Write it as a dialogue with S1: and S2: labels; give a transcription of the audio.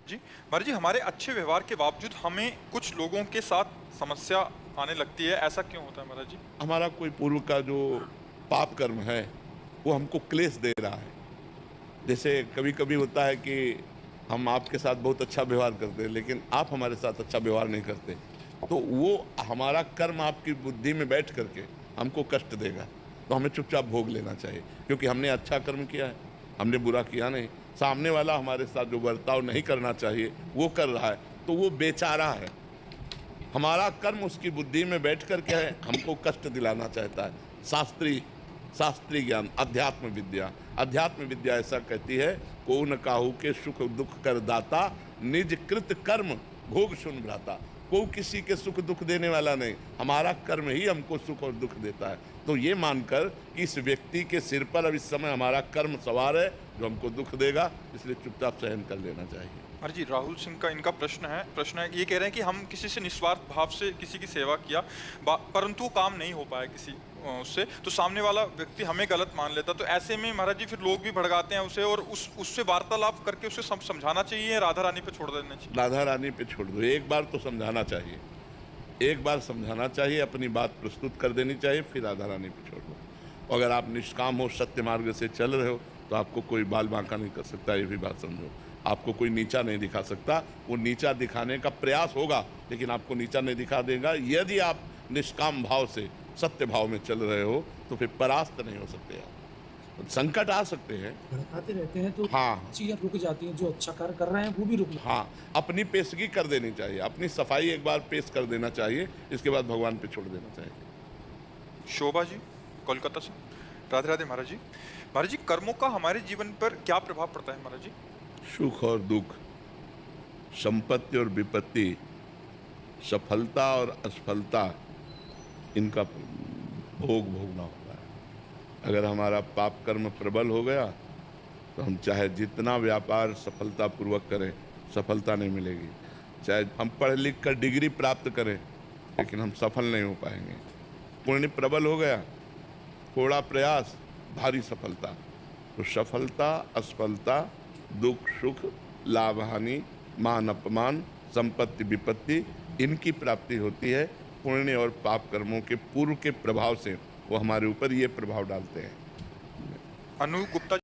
S1: जी, महाराज जी हमारे अच्छे व्यवहार के बावजूद हमें कुछ लोगों के साथ समस्या आने लगती है, ऐसा क्यों होता है महाराज जी?
S2: हमारा कोई पूर्व का जो पाप कर्म है, वो हमको क्लेश दे रहा है। जैसे कभी-कभी होता है कि हम आपके साथ बहुत अच्छा व्यवहार करते हैं, लेकिन आप हमारे साथ अच्छा व्यवहार नहीं करते। तो वो हमारा कर्म आपकी बुद्धि में बैठ करके हमको कष्ट देगा। तो हमें चुपचाप भोग लेना चाहिए, क्योंकि हमने अच्छा कर्म किया है, हमने बुरा किया नहीं। सामने वाला हमारे साथ जो बर्ताव नहीं करना चाहिए, वो कर रहा है, तो वो बेचारा है। हमारा कर्म उसकी बुद्धि में बैठ कर के हमको कष्ट दिलाना चाहता है। शास्त्री शास्त्रीय ज्ञान, अध्यात्म विद्या ऐसा कहती है, को न काहू के सुख दुख कर दाता, निज कृत कर्म भोग सुन भ्राता। को किसी के सुख दुख देने वाला नहीं, हमारा कर्म ही हमको सुख और दुख देता है। तो ये मानकर कि इस व्यक्ति के सिर पर अब इस समय हमारा कर्म सवार है जो हमको दुख देगा, इसलिए चुपचाप सहन कर लेना चाहिए।
S1: महाराज जी राहुल सिंह का इनका प्रश्न है ये कह रहे हैं कि हम किसी से निस्वार्थ भाव से किसी की सेवा किया, परंतु वो काम नहीं हो पाया किसी उससे, तो सामने वाला व्यक्ति हमें गलत मान लेता, तो ऐसे में महाराज जी फिर लोग भी भड़काते हैं उसे और उससे वार्तालाप करके उसे समझाना चाहिए या राधा रानी पे छोड़ देना चाहिए?
S2: राधा रानी पे छोड़ दो, एक बार तो समझाना चाहिए, एक बार समझाना चाहिए, अपनी बात प्रस्तुत कर देनी चाहिए, फिर राधा रानी पे छोड़ दो। अगर आप निष्काम हो, सत्य मार्ग से चल रहे हो, तो आपको कोई बाल बांका नहीं कर सकता, ये भी बात समझो। आपको कोई नीचा नहीं दिखा सकता, वो नीचा दिखाने का प्रयास होगा, लेकिन आपको नीचा नहीं दिखा देगा। यदि आप निष्काम भाव से सत्य भाव में चल रहे हो, तो फिर परास्त नहीं हो सकते आप। संकट आ सकते हैं।
S3: भड़काते रहते हैं तो
S2: हाँ,
S3: चीज़ें रुक जाती हैं, जो अच्छा कार्य कर रहे हैं वो भी रुक जाते हैं।
S2: हाँ, अपनी पेशगी कर देनी चाहिए, अपनी सफाई एक बार पेश कर देना चाहिए, इसके बाद भगवान पे छोड़ देना चाहिए।
S1: शोभा जी कोलकाता से, राधे राधे महाराज जी। महाराज जी कर्मों का हमारे जीवन पर क्या प्रभाव पड़ता है महाराज जी?
S2: सुख और दुख, संपत्ति और विपत्ति, सफलता और असफलता, इनका भोग भोगना होता है। अगर हमारा पाप कर्म प्रबल हो गया, तो हम चाहे जितना व्यापार सफलतापूर्वक करें, सफलता नहीं मिलेगी। चाहे हम पढ़ लिख कर डिग्री प्राप्त करें, लेकिन हम सफल नहीं हो पाएंगे। पुण्य प्रबल हो गया, थोड़ा प्रयास, भारी सफलता। तो सफलता, असफलता, दुख सुख, लाभ हानि, मान अपमान, संपत्ति विपत्ति, इनकी प्राप्ति होती है पुण्य और पाप कर्मों के पूर्व के प्रभाव से। वो हमारे ऊपर ये प्रभाव डालते हैं।
S1: अनु गुप्ता